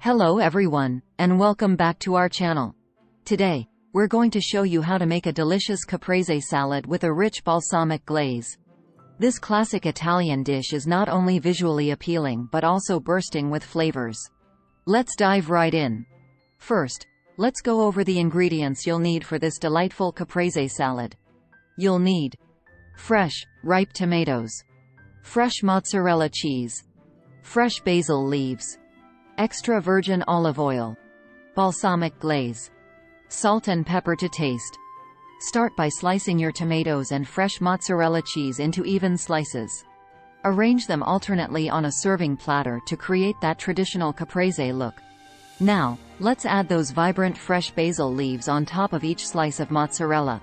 Hello everyone, and welcome back to our channel. Today, we're going to show you how to make a delicious caprese salad with a rich balsamic glaze. This classic Italian dish is not only visually appealing but also bursting with flavors. Let's dive right in. First, let's go over the ingredients you'll need for this delightful caprese salad. You'll need fresh, ripe tomatoes, fresh mozzarella cheese, fresh basil leaves, extra virgin olive oil, balsamic glaze, salt and pepper to taste. Start by slicing your tomatoes and fresh mozzarella cheese into even slices. Arrange them alternately on a serving platter to create that traditional caprese look. Now, let's add those vibrant fresh basil leaves on top of each slice of mozzarella.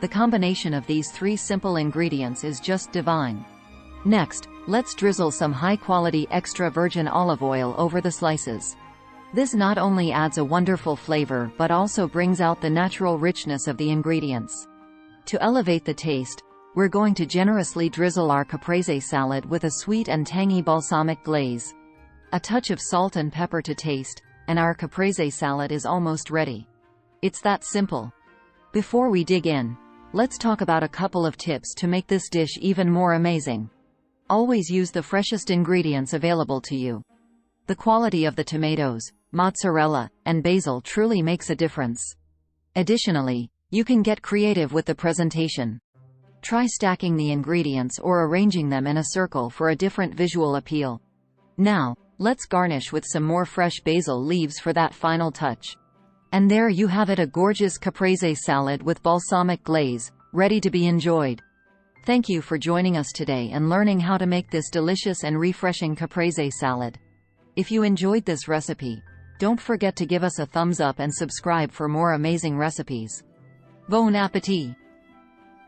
The combination of these three simple ingredients is just divine. Next, let's drizzle some high-quality extra virgin olive oil over the slices. This not only adds a wonderful flavor but also brings out the natural richness of the ingredients. To elevate the taste, we're going to generously drizzle our caprese salad with a sweet and tangy balsamic glaze. A touch of salt and pepper to taste, and our caprese salad is almost ready. It's that simple. Before we dig in, let's talk about a couple of tips to make this dish even more amazing. Always use the freshest ingredients available to you. The quality of the tomatoes, mozzarella, and basil truly makes a difference. Additionally, you can get creative with the presentation. Try stacking the ingredients or arranging them in a circle for a different visual appeal. Now, let's garnish with some more fresh basil leaves for that final touch. And there you have it, a gorgeous caprese salad with balsamic glaze, ready to be enjoyed. Thank you for joining us today and learning how to make this delicious and refreshing caprese salad. If you enjoyed this recipe, don't forget to give us a thumbs up and subscribe for more amazing recipes. Bon appétit!